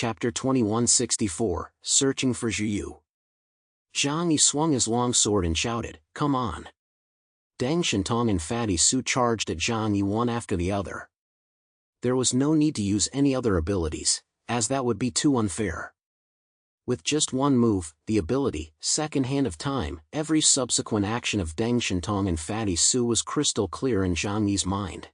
Chapter 2164, Searching for Zhu Yu. Zhang Yi swung his long sword and shouted, "Come on!" Deng Shintong and Fatty Su charged at Zhang Yi one after the other. There was no need to use any other abilities, as that would be too unfair. With just one move, the ability, Second Hand of Time, every subsequent action of Deng Shintong and Fatty Su was crystal clear in Zhang Yi's mind.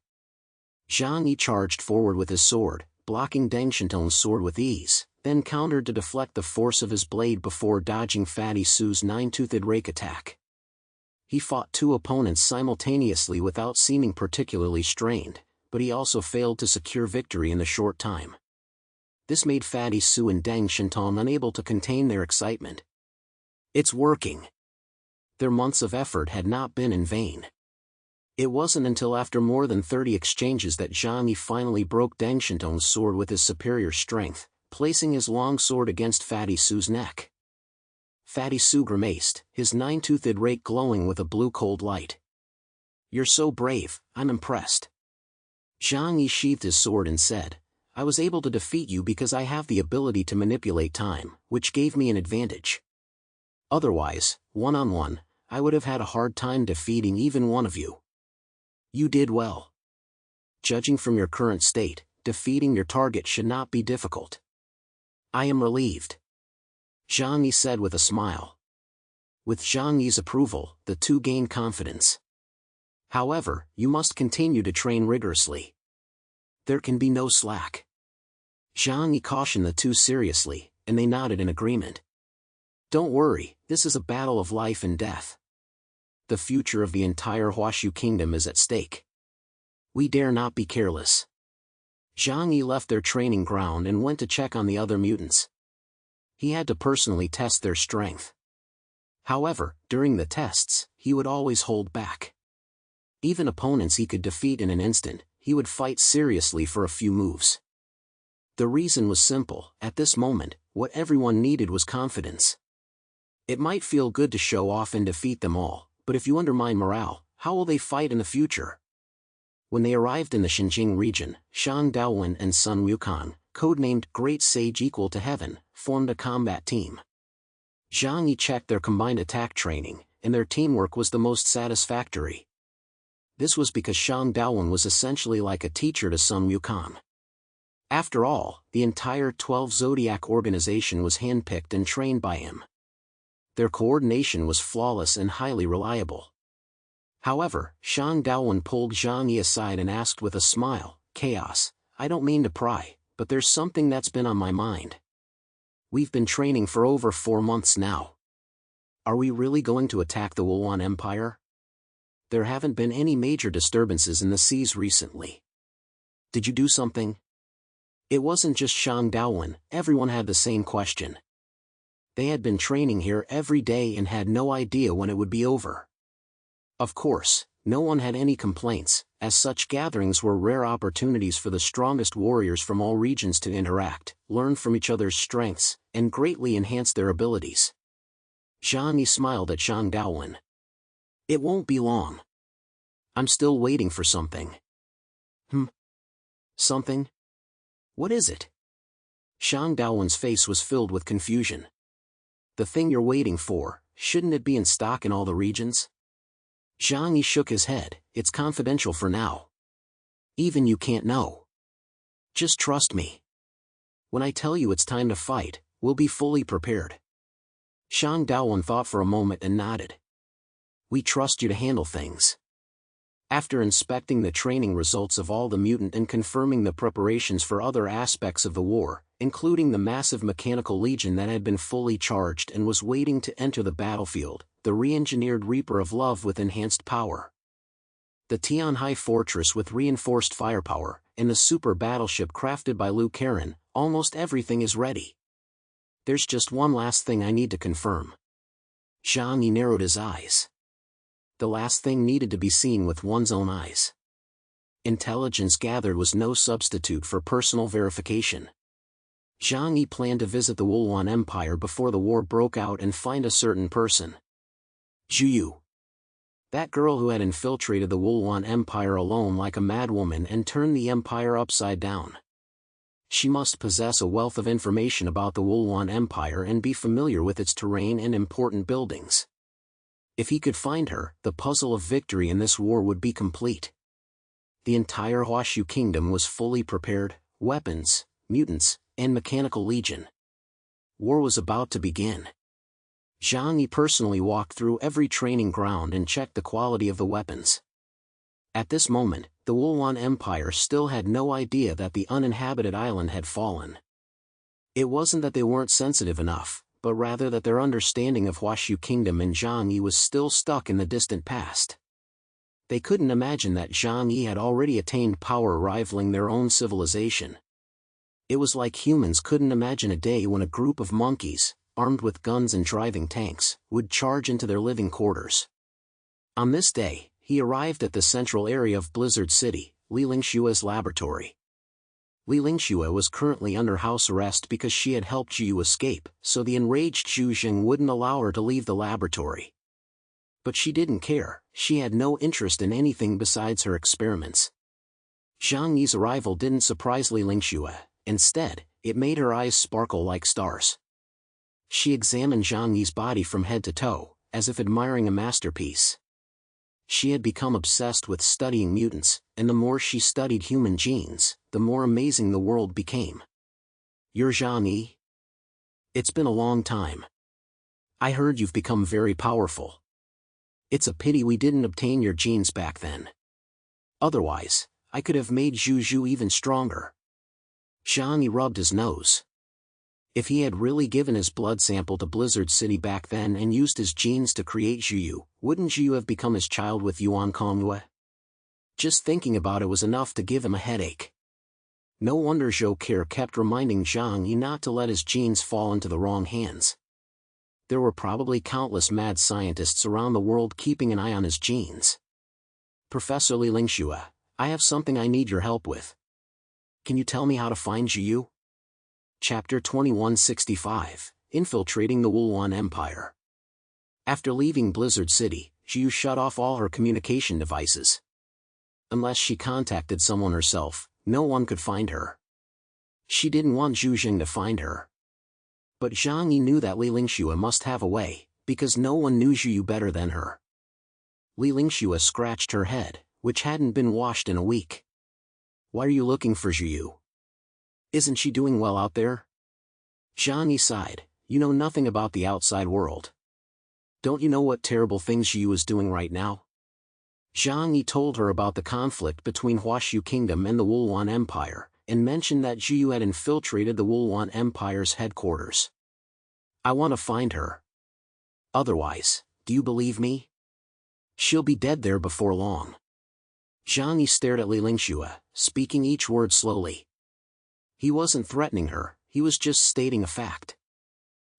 Zhang Yi charged forward with his sword, blocking Deng Shintong's sword with ease, then countered to deflect the force of his blade before dodging Fatty Su's nine-toothed rake attack. He fought two opponents simultaneously without seeming particularly strained, but he also failed to secure victory in the short time. This made Fatty Su and Deng Shintong unable to contain their excitement. It's working! Their months of effort had not been in vain. It wasn't until after more than 30 exchanges that Zhang Yi finally broke Deng Shintong's sword with his superior strength, placing his long sword against Fatty Su's neck. Fatty Su grimaced, his nine-toothed rake glowing with a blue cold light. "You're so brave, I'm impressed." Zhang Yi sheathed his sword and said, "I was able to defeat you because I have the ability to manipulate time, which gave me an advantage. Otherwise, one-on-one, I would have had a hard time defeating even one of you. You did well. Judging from your current state, defeating your target should not be difficult." "I am relieved," Zhang Yi said with a smile. With Zhang Yi's approval, the two gained confidence. "However, you must continue to train rigorously. There can be no slack." Zhang Yi cautioned the two seriously, and they nodded in agreement. "Don't worry, this is a battle of life and death. The future of the entire Huashu kingdom is at stake. We dare not be careless." Zhang Yi left their training ground and went to check on the other mutants. He had to personally test their strength. However, during the tests, he would always hold back. Even opponents he could defeat in an instant, he would fight seriously for a few moves. The reason was simple: at this moment, what everyone needed was confidence. It might feel good to show off and defeat them all, but if you undermine morale, how will they fight in the future? When they arrived in the Xinjiang region, Shang Daowen and Sun Wukong, codenamed Great Sage Equal to Heaven, formed a combat team. Zhang Yi checked their combined attack training, and their teamwork was the most satisfactory. This was because Shang Daowen was essentially like a teacher to Sun Wukong. After all, the entire 12 Zodiac organization was handpicked and trained by him. Their coordination was flawless and highly reliable. However, Shang Daowen pulled Zhang Yi aside and asked with a smile, "Chaos, I don't mean to pry, but there's something that's been on my mind. We've been training for over 4 months now. Are we really going to attack the Wulwan Empire? There haven't been any major disturbances in the seas recently. Did you do something?" It wasn't just Shang Daowen, everyone had the same question. They had been training here every day and had no idea when it would be over. Of course, no one had any complaints, as such gatherings were rare opportunities for the strongest warriors from all regions to interact, learn from each other's strengths, and greatly enhance their abilities. Zhang Yi smiled at Shang Daowen. "It won't be long. I'm still waiting for something." Something? What is it?" Shang Daowen's face was filled with confusion. "The thing you're waiting for, shouldn't it be in stock in all the regions?" Zhang Yi shook his head. "It's confidential for now. Even you can't know. Just trust me. When I tell you it's time to fight, we'll be fully prepared." Shang Daowen thought for a moment and nodded. "We trust you to handle things." After inspecting the training results of all the mutant and confirming the preparations for other aspects of the war, including the massive mechanical legion that had been fully charged and was waiting to enter the battlefield, the re-engineered Reaper of Love with enhanced power, the Tianhai Fortress with reinforced firepower, and the super battleship crafted by Liu Karen, almost everything is ready. There's just one last thing I need to confirm. Zhang Yi narrowed his eyes. The last thing needed to be seen with one's own eyes. Intelligence gathered was no substitute for personal verification. Zhang Yi planned to visit the Wulwan Empire before the war broke out and find a certain person. Zhu Yu. That girl who had infiltrated the Wulwan Empire alone like a madwoman and turned the empire upside down. She must possess a wealth of information about the Wulwan Empire and be familiar with its terrain and important buildings. If he could find her, the puzzle of victory in this war would be complete. The entire Huashu kingdom was fully prepared: weapons, mutants, and mechanical legion. War was about to begin. Zhang Yi personally walked through every training ground and checked the quality of the weapons. At this moment, the Wulwan Empire still had no idea that the uninhabited island had fallen. It wasn't that they weren't sensitive enough, but rather that their understanding of Huashu Kingdom and Zhang Yi was still stuck in the distant past. They couldn't imagine that Zhang Yi had already attained power rivaling their own civilization. It was like humans couldn't imagine a day when a group of monkeys, armed with guns and driving tanks, would charge into their living quarters. On this day, he arrived at the central area of Blizzard City, Li Lingshua's laboratory. Li Lingxue was currently under house arrest because she had helped Zhu escape, so the enraged Zhu Jing wouldn't allow her to leave the laboratory. But she didn't care. She had no interest in anything besides her experiments. Zhang Yi's arrival didn't surprise Li Lingxue. Instead, it made her eyes sparkle like stars. She examined Zhang Yi's body from head to toe, as if admiring a masterpiece. She had become obsessed with studying mutants, and the more she studied human genes, the more amazing the world became. "You're Zhang Yi? It's been a long time. I heard you've become very powerful. It's a pity we didn't obtain your genes back then. Otherwise, I could have made Zhu even stronger." Zhang Yi rubbed his nose. If he had really given his blood sample to Blizzard City back then and used his genes to create Zhu, wouldn't Zhu have become his child with Yuan Kongyue? Just thinking about it was enough to give him a headache. No wonder Zhou Ke kept reminding Zhang Yi not to let his genes fall into the wrong hands. There were probably countless mad scientists around the world keeping an eye on his genes. "Professor Li Lingxue, I have something I need your help with. Can you tell me how to find Zhu?" Chapter 2165, Infiltrating the Wulwan Empire. After leaving Blizzard City, Zhu shut off all her communication devices. Unless she contacted someone herself, no one could find her. She didn't want Zhu Jing to find her. But Zhang Yi knew that Li Lingxue must have a way, because no one knew Zhu better than her. Li Lingxue scratched her head, which hadn't been washed in a week. "Why are you looking for Zhu? Isn't she doing well out there?" Zhang Yi sighed. "You know nothing about the outside world. Don't you know what terrible things Zhu is doing right now?" Zhang Yi told her about the conflict between Huashu Kingdom and the Wulwan Empire, and mentioned that Zhu had infiltrated the Wulwan Empire's headquarters. "I want to find her. Otherwise, do you believe me? She'll be dead there before long." Zhang Yi stared at Li Lingxue, speaking each word slowly. He wasn't threatening her, he was just stating a fact.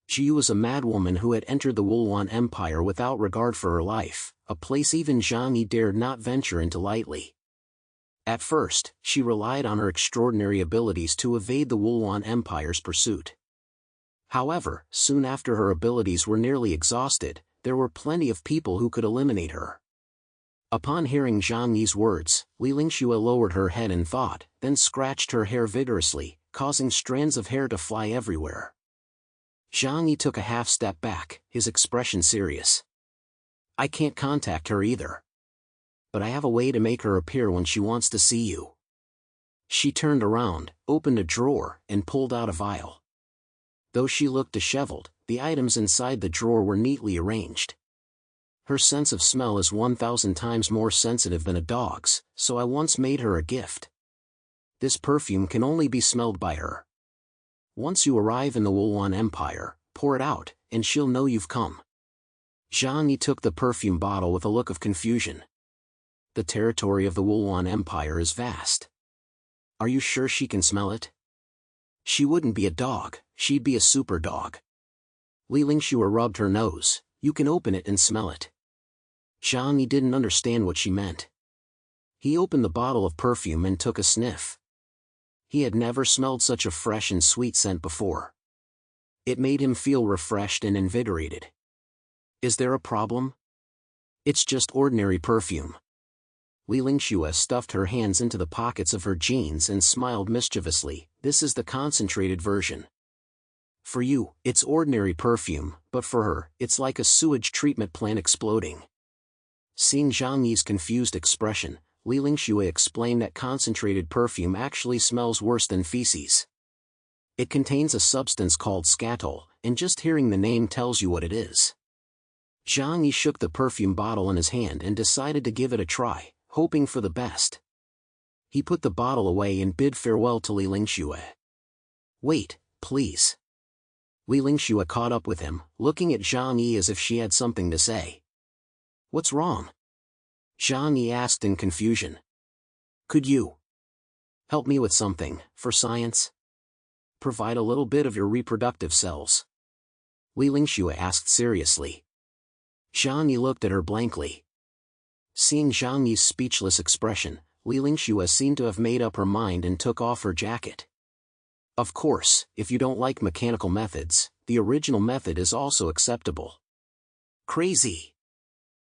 Zhu was a madwoman who had entered the Wulwan Empire without regard for her life, a place even Zhang Yi dared not venture into lightly. At first, she relied on her extraordinary abilities to evade the Wulwan Empire's pursuit. However, soon after her abilities were nearly exhausted, there were plenty of people who could eliminate her. Upon hearing Zhang Yi's words, Li Lingxue lowered her head in thought, then scratched her hair vigorously, causing strands of hair to fly everywhere. Zhang Yi took a half step back, his expression serious. "I can't contact her either. But I have a way to make her appear when she wants to see you." She turned around, opened a drawer, and pulled out a vial. Though she looked disheveled, the items inside the drawer were neatly arranged. "Her sense of smell is 1,000 times more sensitive than a dog's, so I once made her a gift. This perfume can only be smelled by her. Once you arrive in the Wulwan Empire, pour it out, and she'll know you've come." Zhang Yi took the perfume bottle with a look of confusion. "The territory of the Wulwan Empire is vast. Are you sure she can smell it? She wouldn't be a dog, she'd be a super dog." Li Lingxue rubbed her nose. "You can open it and smell it." Zhang Yi didn't understand what she meant. He opened the bottle of perfume and took a sniff. He had never smelled such a fresh and sweet scent before. It made him feel refreshed and invigorated. "Is there a problem?" "It's just ordinary perfume." Li Lingxue stuffed her hands into the pockets of her jeans and smiled mischievously. This is the concentrated version. For you, it's ordinary perfume, but for her, it's like a sewage treatment plant exploding. Seeing Zhang Yi's confused expression, Li Lingxue explained that concentrated perfume actually smells worse than feces. It contains a substance called scatol, and just hearing the name tells you what it is. Zhang Yi shook the perfume bottle in his hand and decided to give it a try, hoping for the best. He put the bottle away and bid farewell to Li Lingxue. Wait, please. Li Lingxue caught up with him, looking at Zhang Yi as if she had something to say. What's wrong? Zhang Yi asked in confusion. Could you help me with something, for science? Provide a little bit of your reproductive cells. Li Lingxue asked seriously. Zhang Yi looked at her blankly. Seeing Zhang Yi's speechless expression, Li Lingxue seemed to have made up her mind and took off her jacket. Of course, if you don't like mechanical methods, the original method is also acceptable. Crazy!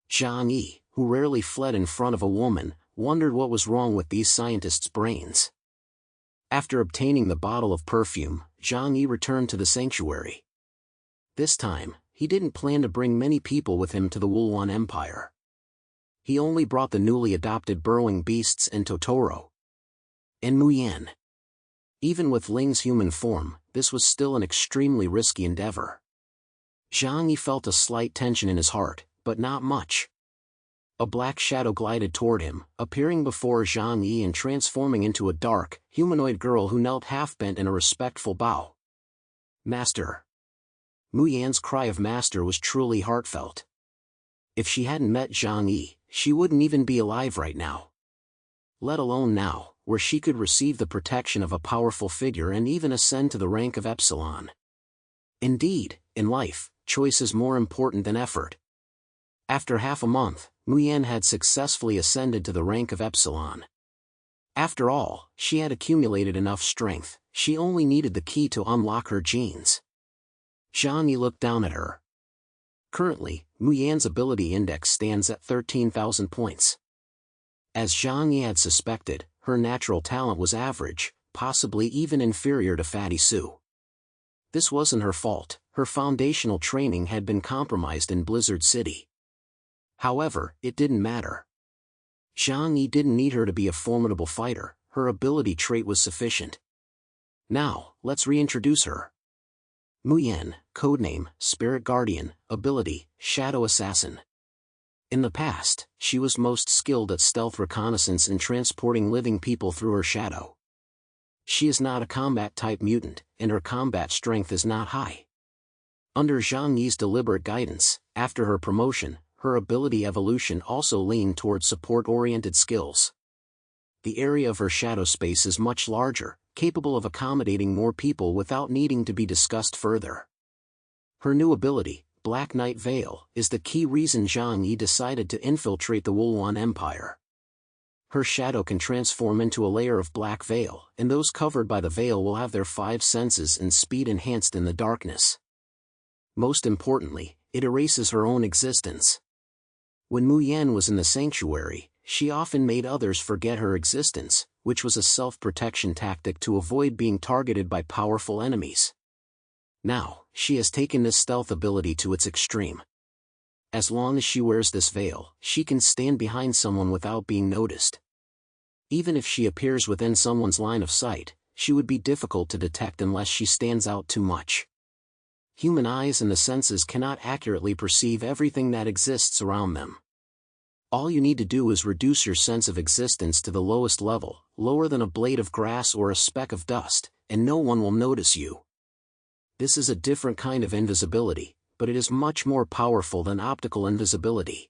Zhang Yi, who rarely fled in front of a woman, wondered what was wrong with these scientists' brains. After obtaining the bottle of perfume, Zhang Yi returned to the sanctuary. This time, he didn't plan to bring many people with him to the Wulwan Empire. He only brought the newly adopted burrowing beasts and Totoro. And Muyan. Even with Ling's human form, this was still an extremely risky endeavor. Zhang Yi felt a slight tension in his heart, but not much. A black shadow glided toward him, appearing before Zhang Yi and transforming into a dark, humanoid girl who knelt half-bent in a respectful bow. Master. Muyan's cry of master was truly heartfelt. If she hadn't met Zhang Yi, she wouldn't even be alive right now. Let alone now, where she could receive the protection of a powerful figure and even ascend to the rank of Epsilon. Indeed, in life, choice is more important than effort. After half a month, Muyan had successfully ascended to the rank of Epsilon. After all, she had accumulated enough strength, she only needed the key to unlock her genes. Zhang Yi looked down at her. Currently, Muyan's ability index stands at 13,000 points. As Zhang Yi had suspected, her natural talent was average, possibly even inferior to Fatty Su. This wasn't her fault, her foundational training had been compromised in Blizzard City. However, it didn't matter. Zhang Yi didn't need her to be a formidable fighter, her ability trait was sufficient. Now, let's reintroduce her. Muyan, codename, Spirit Guardian, ability, Shadow Assassin. In the past, she was most skilled at stealth reconnaissance and transporting living people through her shadow. She is not a combat-type mutant, and her combat strength is not high. Under Zhang Yi's deliberate guidance, after her promotion, her ability evolution also leaned toward support-oriented skills. The area of her shadow space is much larger, capable of accommodating more people without needing to be discussed further. Her new ability, Black Night Veil, is the key reason Zhang Yi decided to infiltrate the Wulwan Empire. Her shadow can transform into a layer of black veil, and those covered by the veil will have their 5 senses and speed enhanced in the darkness. Most importantly, it erases her own existence. When Muyan was in the sanctuary, she often made others forget her existence, which was a self-protection tactic to avoid being targeted by powerful enemies. Now, she has taken this stealth ability to its extreme. As long as she wears this veil, she can stand behind someone without being noticed. Even if she appears within someone's line of sight, she would be difficult to detect unless she stands out too much. Human eyes and the senses cannot accurately perceive everything that exists around them. All you need to do is reduce your sense of existence to the lowest level, lower than a blade of grass or a speck of dust, and no one will notice you. This is a different kind of invisibility, but it is much more powerful than optical invisibility.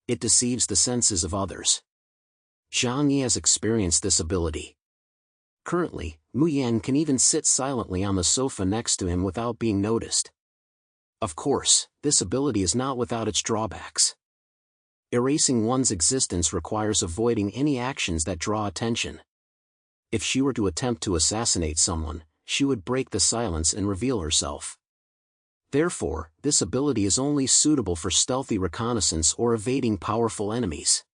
It deceives the senses of others. Zhang Yi has experienced this ability. Currently, Muyan can even sit silently on the sofa next to him without being noticed. Of course, this ability is not without its drawbacks. Erasing one's existence requires avoiding any actions that draw attention. If she were to attempt to assassinate someone, she would break the silence and reveal herself. Therefore, this ability is only suitable for stealthy reconnaissance or evading powerful enemies.